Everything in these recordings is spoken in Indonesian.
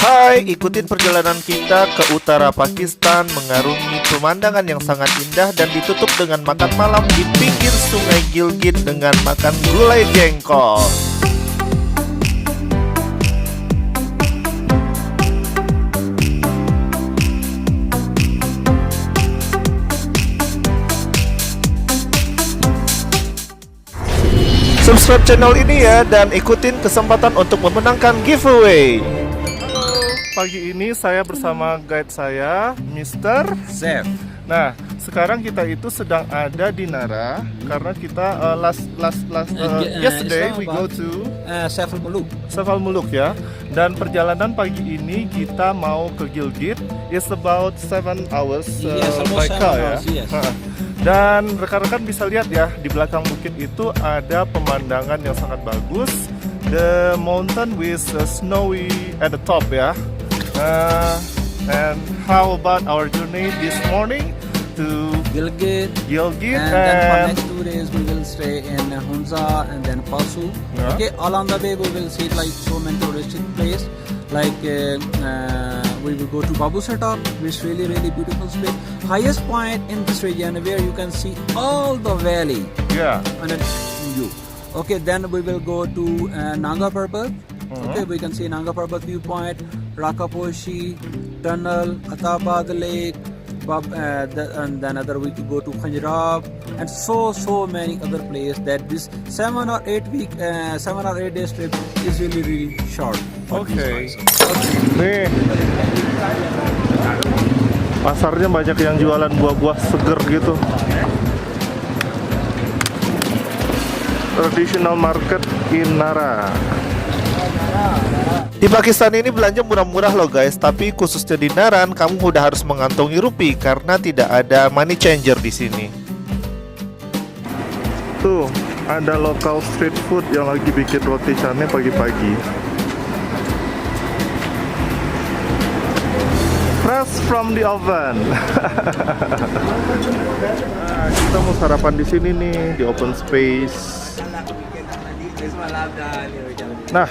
Hai, ikutin perjalanan kita ke utara Pakistan mengarungi pemandangan yang sangat indah dan ditutup dengan makan malam di pinggir sungai Gilgit dengan makan gulai jengkol. Subscribe channel ini ya dan ikutin kesempatan untuk memenangkan giveaway. Pagi ini saya bersama guide saya, Mr. Zef. Nah, sekarang kita itu sedang ada di Nara karena kita yesterday we go to Saiful Muluk. Saiful Muluk ya. Dan perjalanan pagi ini kita mau ke Gilgit. It's about 7 hours by car ya. Yes. Dan rekan-rekan bisa lihat ya, di belakang bukit itu ada pemandangan yang sangat bagus. The mountain with snowy at the top ya. And how about our journey this morning to Gilgit. Gilgit And then for next 2 days we will stay in Hunza and then Pasu. Yeah. Okay, along the way we will see like so many touristic place. Like we will go to Babu Setup, which is really beautiful place. Highest point in this region where you can see all the valley. Yeah. And then view. Okay, then we will go to Nanga Parbat. Okay, we can see Nanga Parbat viewpoint, Rakaposhi, Tunnel, Atabad Lake, and then other we could go to Khanjrab, and so many other places. That this 7 or 8 days trip is really short. Okay. Nih, pasarnya banyak yang jualan buah-buah seger gitu. Traditional market in Nara. Di Pakistan ini belanja murah-murah loh guys, tapi khususnya di Naran kamu udah harus mengantongi rupiah karena tidak ada money changer di sini. Tuh, ada local street food yang lagi bikin roti canai pagi-pagi. Fresh from the oven. Nah, kita mau sarapan di sini nih, di open space. Nah,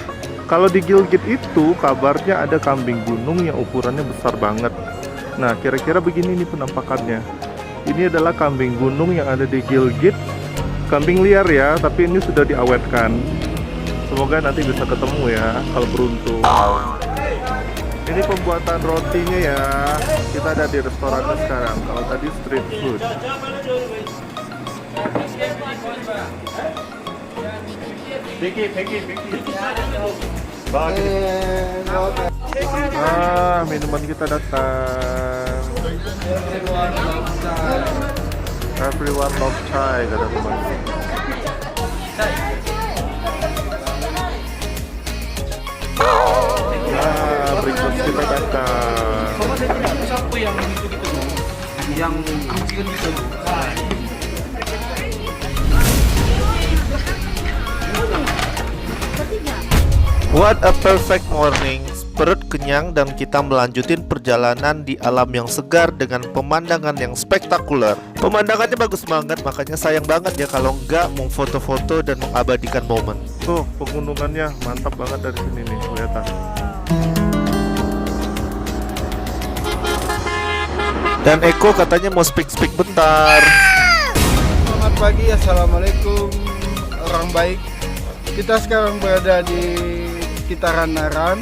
kalau di Gilgit itu kabarnya ada kambing gunung yang ukurannya besar banget. Nah, kira-kira begini nih penampakannya. Ini adalah kambing gunung yang ada di Gilgit. Kambing liar ya, tapi ini sudah diawetkan. Semoga nanti bisa ketemu ya, kalau beruntung. Ini pembuatan rotinya ya. Kita ada di restorannya sekarang. Kalau tadi street food. Minuman kita datang. Everyone love chai, kata teman. Berikut kita datang. Yang What a perfect morning. Perut kenyang dan kita melanjutin perjalanan di alam yang segar dengan pemandangan yang spektakuler. Pemandangannya bagus banget, makanya sayang banget ya kalau nggak mau foto-foto dan mengabadikan momen. Tuh, pegunungannya mantap banget dari sini nih, kelihatan. Dan Eko katanya mau speak bentar. Selamat pagi, assalamualaikum orang baik. Kita sekarang berada di sekitaran Naran,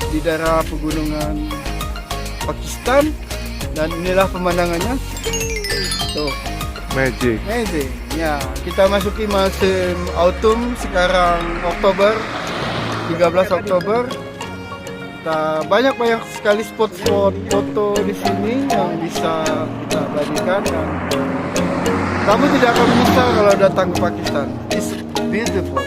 di daerah pegunungan Pakistan, dan inilah pemandangannya. Tuh, Magic. ya, kita masuki musim autumn sekarang Oktober, 13 Oktober. Banyak sekali spot-spot foto di sini yang bisa kita abadikan, dan kamu tidak akan menyesal kalau datang ke Pakistan. It's beautiful.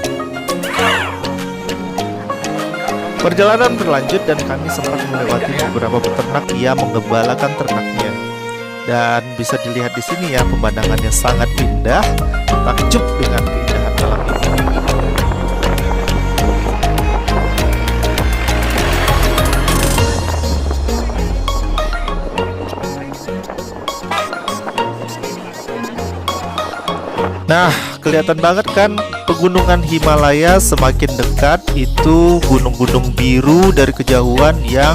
Perjalanan berlanjut dan kami sempat melewati beberapa peternak yang menggembalakan ternaknya. Dan bisa dilihat di sini ya, pemandangannya sangat indah. Takjub dengan keindahan alam ini. Nah, kelihatan banget kan pegunungan Himalaya semakin dekat itu gunung-gunung biru dari kejauhan yang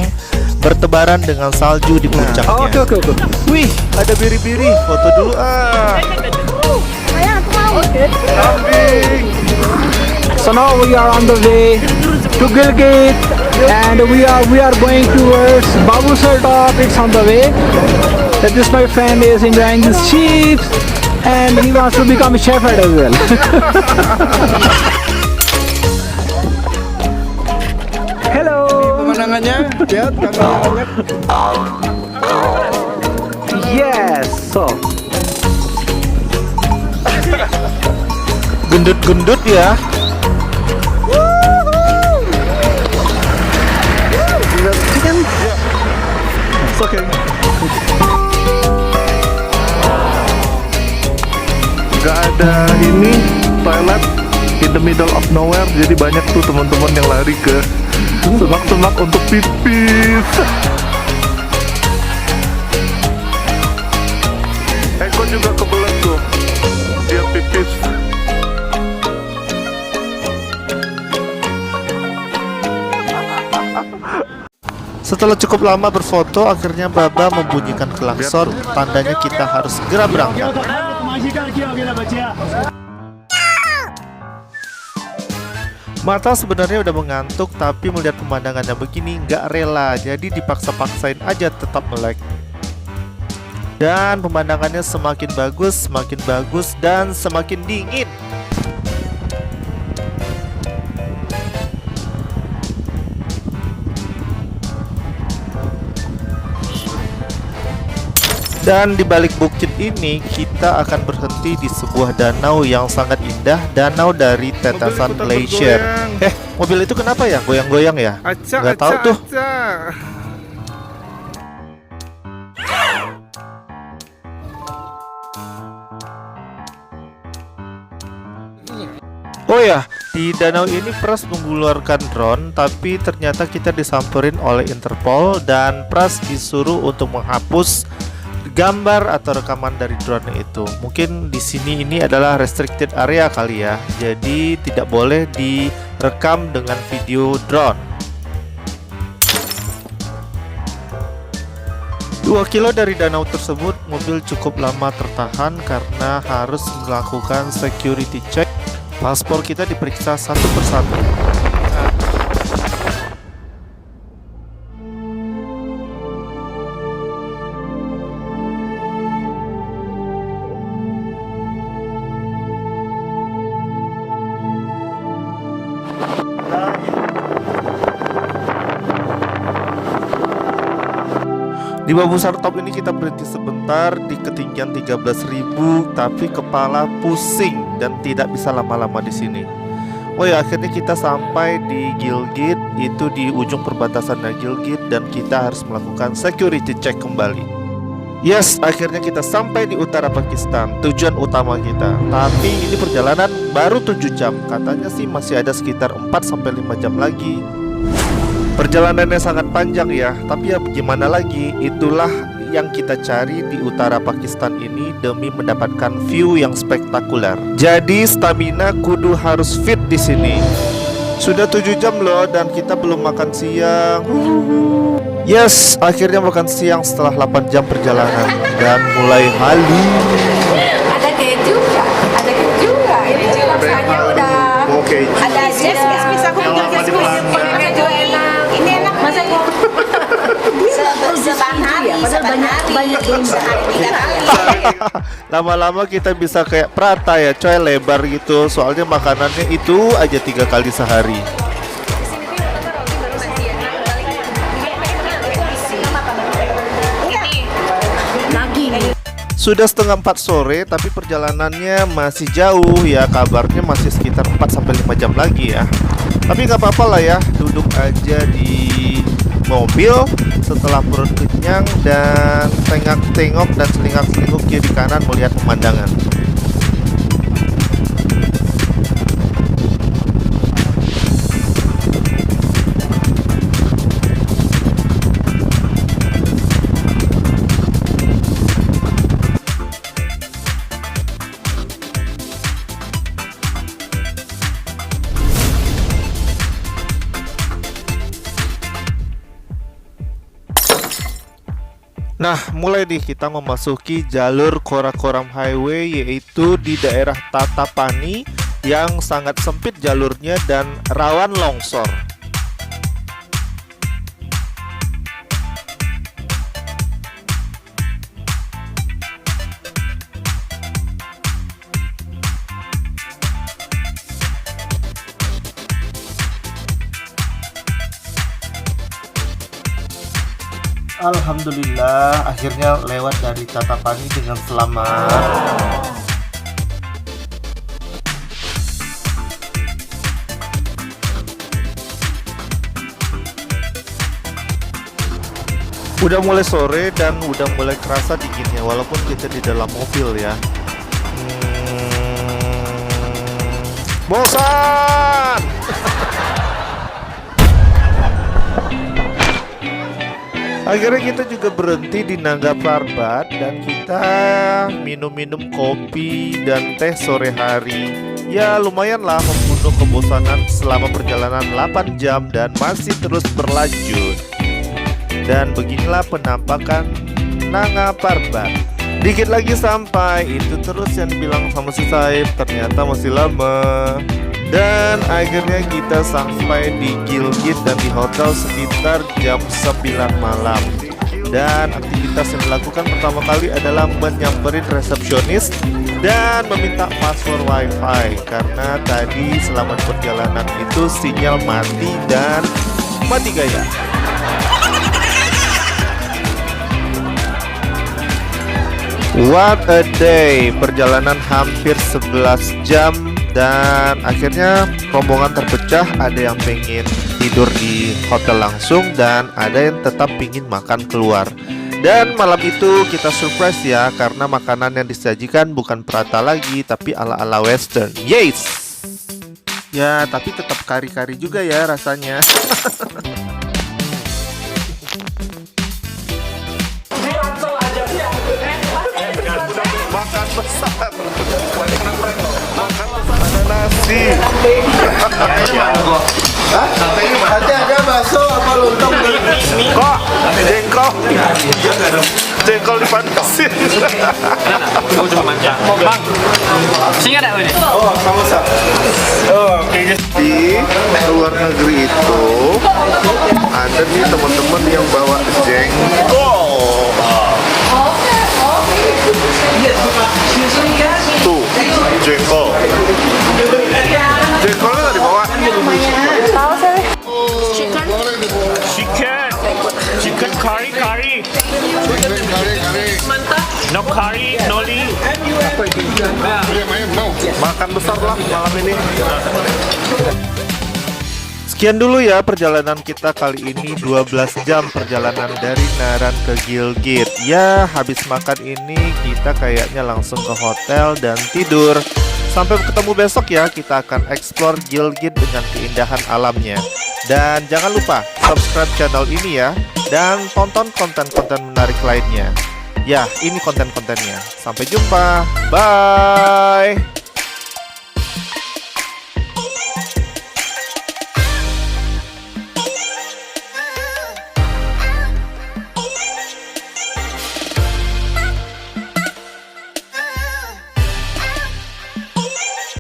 bertebaran dengan salju di puncaknya. Okay. Wih, ada biri-biri. Foto dulu ah. Kambing. So now we are on the way to Gilgit, and we are going towards Babusar Top. It's on the way. That this my friend is enjoying his sheep, and he wants to become a shepherd as well. Hello. Pemandangannya, lihat kambingnya banyak. Yes. So Gendut-gendut ya. It's okay. Gak ada ini toilet in the middle of nowhere, jadi banyak tuh teman-teman yang lari ke semak-semak untuk pipis. Eko juga kebelet tuh, dia pipis. Setelah cukup lama berfoto, akhirnya Baba membunyikan klakson, tandanya kita harus segera berangkat. Mata sebenarnya udah mengantuk, tapi melihat pemandangannya begini nggak rela, jadi dipaksa-paksain aja tetap melek. Dan pemandangannya semakin bagus, dan semakin dingin. Dan di balik bukit ini kita akan berhenti di sebuah danau yang sangat indah, danau dari tetesan glacier. Mobil itu kenapa ya? Goyang-goyang ya? Nggak tahu tuh. Oh ya, di danau ini Pras mengeluarkan drone, tapi ternyata kita disamperin oleh Interpol dan Pras disuruh untuk menghapus gambar atau rekaman dari drone itu. Mungkin di sini ini adalah restricted area kali ya, jadi tidak boleh direkam dengan video drone. 2 kilo dari danau tersebut, mobil cukup lama tertahan karena harus melakukan security check. Paspor kita diperiksa satu persatu. Di Babusar Top ini kita berhenti sebentar di ketinggian 13.000, tapi kepala pusing dan tidak bisa lama-lama di sini. Oh ya, akhirnya kita sampai di Gilgit, itu di ujung perbatasan Gilgit, dan kita harus melakukan security check kembali. Yes, akhirnya kita sampai di utara Pakistan, tujuan utama kita. Tapi ini perjalanan baru 7 jam, katanya sih masih ada sekitar 4-5 jam lagi. Perjalanannya sangat panjang ya, tapi ya gimana lagi, itulah yang kita cari di utara Pakistan ini demi mendapatkan view yang spektakuler. Jadi stamina kudu harus fit di sini. Sudah 7 jam loh dan kita belum makan siang. Yes, akhirnya makan siang setelah 8 jam perjalanan dan mulai halu. Ada keju nggak? Ada keju nggak? Ini rasanya udah ada bisa aku bikin keju enak. Ini enak masa banyak sehari 3 kali. Lama-lama kita bisa kayak Prata ya, coy, lebar gitu. Soalnya makanannya itu aja 3 kali sehari. Sudah setengah 4 sore, tapi perjalanannya masih jauh ya. Kabarnya masih sekitar 4-5 jam lagi ya. Tapi nggak apa-apa lah ya, duduk aja di mobil setelah perut kenyang dan tengok-tengok dan selingak-selinguk kiri kanan melihat pemandangan. Nah, mulai nih kita memasuki jalur Korakoram Highway, yaitu di daerah Tatapani yang sangat sempit jalurnya dan rawan longsor. Alhamdulillah, akhirnya lewat dari Tatapani dengan selamat. Udah mulai sore dan udah mulai kerasa dinginnya, walaupun kita di dalam mobil ya. Bosan! Akhirnya kita juga berhenti di Nangga Parbat dan kita minum-minum kopi dan teh sore hari. Ya lumayan lah membunuh kebosanan selama perjalanan 8 jam dan masih terus berlanjut. Dan beginilah penampakan Nangga Parbat. Dikit lagi sampai, itu terus yang dibilang sama si Saib, ternyata masih lama. Dan akhirnya kita sampai di Gilgit dan di hotel sekitar jam 9 malam. Dan aktivitas yang dilakukan pertama kali adalah menyamperin resepsionis dan meminta password wifi, karena tadi selama di perjalanan itu sinyal mati dan mati gaya. What a day, perjalanan hampir 11 jam. Dan akhirnya rombongan terpecah, ada yang pengen tidur di hotel langsung dan ada yang tetap pingin makan keluar. Dan malam itu kita surprise ya, karena makanan yang disajikan bukan prata lagi tapi ala-ala western. Yes! Ya tapi tetap kari-kari juga ya rasanya. Makan besar. Ada nasi. Nanti ada bakso apa lontong? Kok jengkol? Jengkol dipanasin. Aku cuma mancang. Bang, sini ada ini. Oh, samosa. Di luar negeri itu ada nih teman-teman yang bawa jengkol. Tuh, jengkol. Jengkolnya nggak dibawa. Chicken curry. No curry, noli. Makan besar lah malam ini. Sekian dulu ya perjalanan kita kali ini, 12 jam perjalanan dari Naran ke Gilgit. Ya habis makan ini kita kayaknya langsung ke hotel dan tidur. Sampai ketemu besok ya, kita akan explore Gilgit dengan keindahan alamnya. Dan jangan lupa subscribe channel ini ya, dan tonton konten-konten menarik lainnya. Ya ini konten-kontennya. Sampai jumpa, bye.